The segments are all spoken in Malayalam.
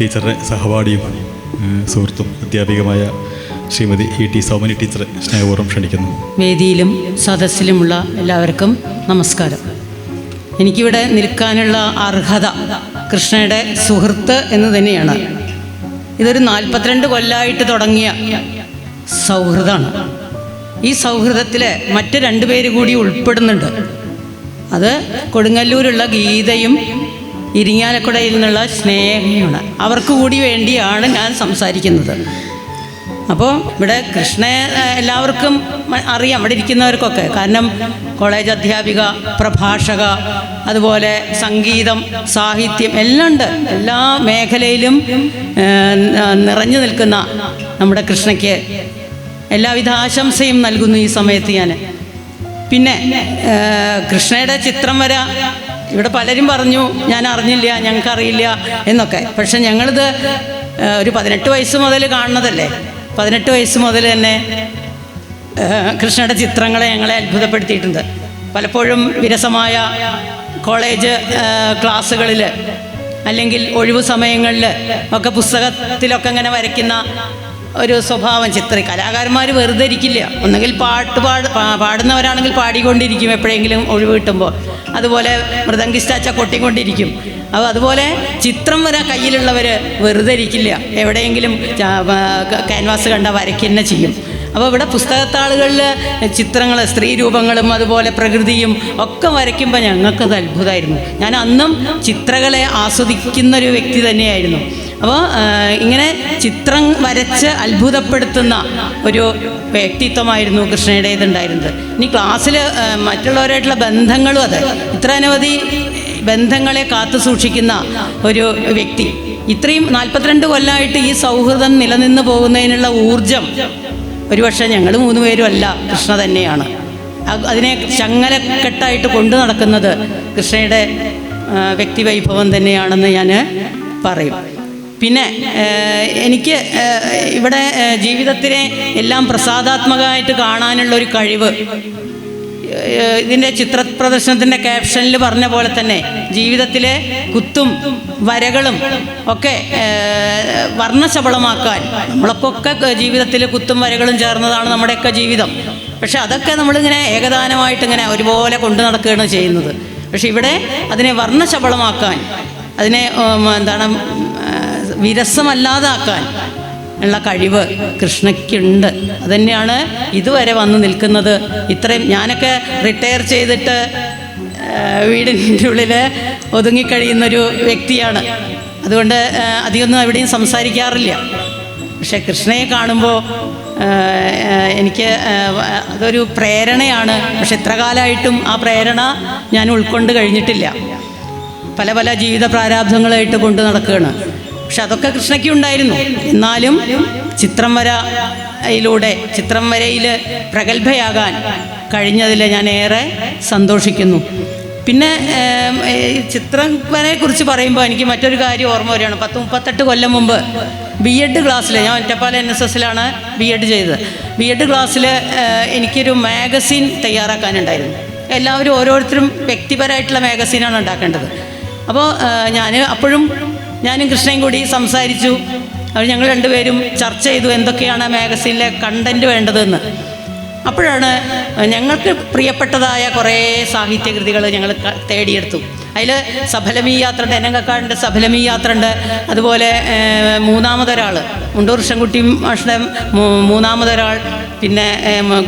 ടീച്ചറുടെ സഹപാഠിയും സുഹൃത്തും അധ്യാപികമായ ശ്രീമതി ഇ ടി സൗമനി ടീച്ചറെ സ്നേഹപൂർവ്വം ക്ഷണിക്കുന്നു. വേദിയിലും സദസ്സിലുമുള്ള എല്ലാവർക്കും നമസ്കാരം. എനിക്കിവിടെ നിൽക്കാനുള്ള അർഹത കൃഷ്ണയുടെ സുഹൃത്ത് എന്ന് തന്നെയാണ്. ഇതൊരു 42 കൊല്ലമായിട്ട് തുടങ്ങിയ സൗഹൃദമാണ്. ഈ സൗഹൃദത്തിൽ മറ്റ് 2 പേര് കൂടി ഉൾപ്പെടുന്നുണ്ട്. അത് കൊടുങ്ങല്ലൂരുള്ള ഗീതയും ഇരിങ്ങാലക്കുടയിൽ നിന്നുള്ള സ്നേഹയുമാണ്. അവർക്ക് കൂടി വേണ്ടിയാണ് ഞാൻ സംസാരിക്കുന്നത്. അപ്പോൾ ഇവിടെ കൃഷ്ണയെ എല്ലാവർക്കും അറിയാം, ഇവിടെ ഇരിക്കുന്നവർക്കൊക്കെ. കാരണം കോളേജ് അധ്യാപിക, പ്രഭാഷക, അതുപോലെ സംഗീതം, സാഹിത്യം എല്ലാം ഉണ്ട്. എല്ലാ മേഖലയിലും നിറഞ്ഞു നിൽക്കുന്ന നമ്മുടെ കൃഷ്ണയ്ക്ക് എല്ലാവിധ ആശംസയും നൽകുന്നു ഈ സമയത്ത് ഞാൻ. പിന്നെ കൃഷ്ണയുടെ ചിത്രം വര ഇവിടെ പലരും പറഞ്ഞു ഞാൻ അറിഞ്ഞില്ല, ഞങ്ങൾക്കറിയില്ല എന്നൊക്കെ. പക്ഷെ ഞങ്ങളിത് ഒരു 18 വയസ്സ് മുതൽ കാണുന്നതല്ലേ. 18 വയസ്സ് മുതൽ തന്നെ കൃഷ്ണയുടെ ചിത്രങ്ങളെ ഞങ്ങളെ അത്ഭുതപ്പെടുത്തിയിട്ടുണ്ട്. പലപ്പോഴും വിരസമായ കോളേജ് ക്ലാസ്സുകളിൽ അല്ലെങ്കിൽ ഒഴിവു സമയങ്ങളിൽ ഒക്കെ പുസ്തകത്തിലൊക്കെ ഇങ്ങനെ വരയ്ക്കുന്ന ഒരു സ്വഭാവം കലാകാരന്മാർ വെറുതെ ഇരിക്കില്ല. ഒന്നെങ്കിൽ പാടുന്നവരാണെങ്കിൽ പാടിക്കൊണ്ടിരിക്കും എപ്പോഴെങ്കിലും ഒഴിവ് കിട്ടുമ്പോൾ. അതുപോലെ മൃദംഗിസ്റ്റാച്ച കൊട്ടിക്കൊണ്ടിരിക്കും. അപ്പോൾ അതുപോലെ ചിത്രം വര കയ്യിലുള്ളവർ വെറുതെ ഇരിക്കില്ല, എവിടെയെങ്കിലും ക്യാൻവാസ് കണ്ട വരയ്ക്കുക തന്നെ ചെയ്യും. അപ്പോൾ ഇവിടെ പുസ്തകത്താളുകളിൽ ചിത്രങ്ങൾ, സ്ത്രീ രൂപങ്ങളും അതുപോലെ പ്രകൃതിയും ഒക്കെ വരയ്ക്കുമ്പോൾ ഞങ്ങൾക്കത് അത്ഭുതമായിരുന്നു. ഞാൻ അന്നും ചിത്രകലയെ ആസ്വദിക്കുന്നൊരു വ്യക്തി തന്നെയായിരുന്നു. അപ്പോൾ ഇങ്ങനെ ചിത്രം വരച്ച് അത്ഭുതപ്പെടുത്തുന്ന ഒരു വ്യക്തിത്വമായിരുന്നു കൃഷ്ണയുടേതുണ്ടായിരുന്നത്. ഇനി ക്ലാസ്സിൽ മറ്റുള്ളവരായിട്ടുള്ള ബന്ധങ്ങളും അതെ, ഇത്ര അനവധി ബന്ധങ്ങളെ കാത്തു സൂക്ഷിക്കുന്ന ഒരു വ്യക്തി. ഇത്രയും 42 കൊല്ലമായിട്ട് ഈ സൗഹൃദം നിലനിന്ന് പോകുന്നതിനുള്ള ഊർജം ഒരുപക്ഷെ ഞങ്ങൾ 3 പേരും അല്ല, കൃഷ്ണ തന്നെയാണ്. അതിനെ ചങ്ങലക്കെട്ടായിട്ട് കൊണ്ടു നടക്കുന്നത് കൃഷ്ണയുടെ വ്യക്തിവൈഭവം തന്നെയാണെന്ന് ഞാൻ പറയും. പിന്നെ എനിക്ക് ഇവിടെ ജീവിതത്തിനെ എല്ലാം പ്രസാദാത്മകമായിട്ട് കാണാനുള്ളൊരു കഴിവ്, ഇതിൻ്റെ ചിത്രപ്രദർശനത്തിൻ്റെ ക്യാപ്ഷനിൽ പറഞ്ഞ പോലെ തന്നെ ജീവിതത്തിലെ കുത്തും വരകളും ഒക്കെ വർണ്ണശബളമാക്കാൻ, നമ്മളൊക്കെ ജീവിതത്തിൽ കുത്തും വരകളും ചേർന്നതാണ് നമ്മുടെയൊക്കെ ജീവിതം. പക്ഷെ അതൊക്കെ നമ്മളിങ്ങനെ ഏകദാനമായിട്ടിങ്ങനെ ഒരുപോലെ കൊണ്ടു നടക്കുകയാണ് ചെയ്യുന്നത്. പക്ഷെ ഇവിടെ അതിനെ വർണ്ണശബളമാക്കാൻ, അതിനെ വിരസമല്ലാതാക്കാൻ ഉള്ള കഴിവ് കൃഷ്ണയ്ക്കുണ്ട്. അതുതന്നെയാണ് ഇതുവരെ വന്ന് നിൽക്കുന്നത്. ഇത്രയും ഞാനൊക്കെ റിട്ടയർ ചെയ്തിട്ട് വീടിൻ്റെ ഉള്ളിൽ ഒതുങ്ങിക്കഴിയുന്നൊരു വ്യക്തിയാണ്. അതുകൊണ്ട് അധികമൊന്നും എവിടെയും സംസാരിക്കാറില്ല. പക്ഷെ കൃഷ്ണയെ കാണുമ്പോൾ എനിക്ക് അതൊരു പ്രേരണയാണ്. പക്ഷെ ഇത്ര കാലമായിട്ടും ആ പ്രേരണ ഞാൻ ഉൾക്കൊണ്ട് കഴിഞ്ഞിട്ടില്ല. പല പല ജീവിത പ്രാരാബ്ധങ്ങളായിട്ട് കൊണ്ട് നടക്കുകയാണ്. പക്ഷെ അതൊക്കെ കൃഷ്ണയ്ക്ക് ഉണ്ടായിരുന്നു. എന്നാലും ചിത്രം വരയിൽ പ്രഗത്ഭയാകാൻ കഴിഞ്ഞതിൽ ഞാൻ ഏറെ സന്തോഷിക്കുന്നു. പിന്നെ ചിത്രം വരയെക്കുറിച്ച് പറയുമ്പോൾ എനിക്ക് മറ്റൊരു കാര്യം ഓർമ്മ വരികയാണ്. 38 കൊല്ലം മുമ്പ് B.Ed ക്ലാസ്സിൽ, ഞാൻ ഒറ്റപ്പാല NSSലാണ് B.Ed ചെയ്തത്. B.Ed ക്ലാസ്സിൽ എനിക്കൊരു മാഗസിൻ തയ്യാറാക്കാനുണ്ടായിരുന്നു. എല്ലാവരും ഓരോരുത്തരും വ്യക്തിപരമായിട്ടുള്ള മാഗസീനാണ് ഉണ്ടാക്കേണ്ടത്. അപ്പോൾ ഞാനും കൃഷ്ണയും കൂടി സംസാരിച്ചു. അവർ ഞങ്ങൾ 2 പേരും ചർച്ച ചെയ്തു എന്തൊക്കെയാണ് മാഗസീനിലെ കണ്ടൻറ്റ് വേണ്ടതെന്ന്. അപ്പോഴാണ് ഞങ്ങൾക്ക് പ്രിയപ്പെട്ടതായ കുറേ സാഹിത്യകൃതികൾ ഞങ്ങൾ തേടിയെടുത്തു. അതിൽ സഫലമീ യാത്ര, എനങ്കക്കാടിൻ്റെ സഫലമീ യാത്ര ഉണ്ട്. അതുപോലെ മൂന്നാമതൊരാൾ മുണ്ടൂർ കൃഷ്ണൻകുട്ടി മാഷുടെ മൂന്നാമതൊരാൾ, പിന്നെ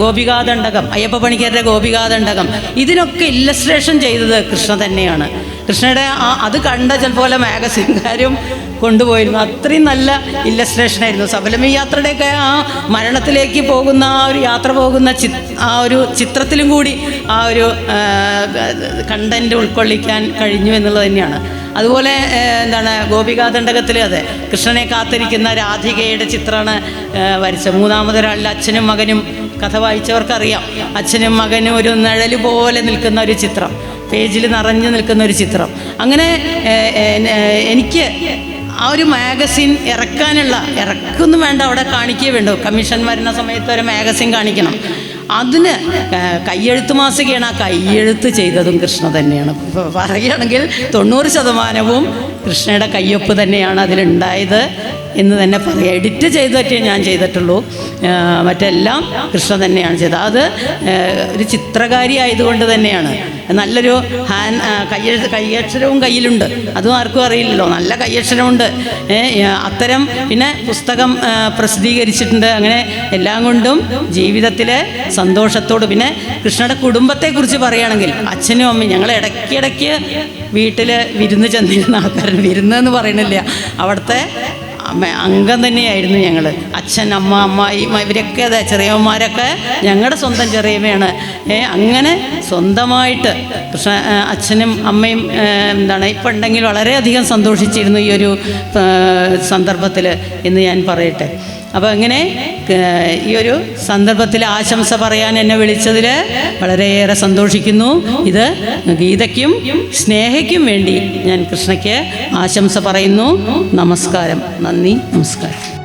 ഗോപികാദണ്ഡകം, അയ്യപ്പ പണിക്കരുടെ ഗോപികാദണ്ഡകം. ഇതിനൊക്കെ ഇല്ലസ്ട്രേഷൻ ചെയ്തത് കൃഷ്ണ തന്നെയാണ്. കൃഷ്ണയുടെ അത് കണ്ട ചിലപ്പോൾ മാഗസിൻകാരും കൊണ്ടുപോയിരുന്നു. അത്രയും നല്ല ഇല്ലസ്ട്രേഷനായിരുന്നു. സഫലമീ യാത്രയുടെയൊക്കെ ആ മരണത്തിലേക്ക് പോകുന്ന ആ ഒരു യാത്ര പോകുന്ന ആ ഒരു ചിത്രത്തിലും കൂടി ആ ഒരു കണ്ടൻറ്റ് ഉൾക്കൊള്ളിക്കാൻ കഴിഞ്ഞു എന്നുള്ളത് തന്നെയാണ്. അതുപോലെ ഗോപികാദണ്ഡകത്തിൽ അതെ, കൃഷ്ണനെ കാത്തിരിക്കുന്ന രാധികയുടെ ചിത്രമാണ് വരച്ചത്. മൂന്നാമതൊരാളിൽ അച്ഛനും മകനും, കഥ വായിച്ചവർക്കറിയാം, അച്ഛനും മകനും ഒരു നിഴൽ പോലെ നിൽക്കുന്ന ഒരു ചിത്രം, പേജിൽ നിറഞ്ഞു നിൽക്കുന്ന ഒരു ചിത്രം. അങ്ങനെ എനിക്ക് ആ ഒരു മാഗസിൻ ഇറക്കൊന്നും വേണ്ട, അവിടെ കാണിക്കേ വേണ്ടു. കമ്മീഷൻ വരുന്ന സമയത്ത് ഒരു മാഗസിൻ കാണിക്കണം. അതിന് കയ്യെഴുത്ത് മാസികയാണ്. ആ കയ്യെഴുത്ത് ചെയ്തതും കൃഷ്ണ തന്നെയാണ്. പറയുകയാണെങ്കിൽ 90% കൃഷ്ണയുടെ കയ്യൊപ്പ് തന്നെയാണ് അതിലുണ്ടായത് എന്ന് തന്നെ പറയാം. എഡിറ്റ് ചെയ്തിട്ടേ ഞാൻ ചെയ്തിട്ടുള്ളൂ, മറ്റെല്ലാം കൃഷ്ണ തന്നെയാണ് ചെയ്തത്. അത് ഒരു ചിത്രകാരി ആയതുകൊണ്ട് തന്നെയാണ്. നല്ലൊരു കയ്യക്ഷരവും കയ്യിലുണ്ട്, അതും ആർക്കും അറിയില്ലല്ലോ. നല്ല കയ്യക്ഷരമുണ്ട്. അത്തരം പിന്നെ പുസ്തകം പ്രസിദ്ധീകരിച്ചിട്ടുണ്ട്. അങ്ങനെ എല്ലാം കൊണ്ടും ജീവിതത്തിലെ സന്തോഷത്തോട്. പിന്നെ കൃഷ്ണയുടെ കുടുംബത്തെക്കുറിച്ച് പറയുകയാണെങ്കിൽ അച്ഛനും അമ്മയും ഞങ്ങൾ ഇടയ്ക്കിടയ്ക്ക് വീട്ടിൽ വിരുന്ന് ചെന്നിരുന്ന ആൾക്കാരാണ്. വിരുന്ന് എന്ന് പറയണില്ല, അവിടുത്തെ അംഗം തന്നെയായിരുന്നു ഞങ്ങൾ. അച്ഛൻ, അമ്മ, അമ്മായി, ഇവരൊക്കെ അതെ ചെറിയമ്മമാരൊക്കെ ഞങ്ങളുടെ സ്വന്തം ചെറിയമ്മയാണ്. അങ്ങനെ സ്വന്തമായിട്ട് അച്ഛനും അമ്മയും ഇപ്പം ഉണ്ടെങ്കിൽ വളരെയധികം സന്തോഷിച്ചിരുന്നു ഈ ഒരു സന്ദർഭത്തിൽ എന്ന് ഞാൻ പറയട്ടെ. അപ്പോൾ ഇങ്ങനെ ഈ ഒരു സന്ദർഭത്തിൽ ആശംസ പറയാൻ എന്നെ വിളിച്ചതിൽ വളരെയേറെ സന്തോഷിക്കുന്നു. ഇത് ഗീതയ്ക്കും സ്നേഹയ്ക്കും വേണ്ടി ഞാൻ കൃഷ്ണയ്ക്ക് ആശംസ പറയുന്നു. നമസ്കാരം. നന്ദി, നമസ്കാരം.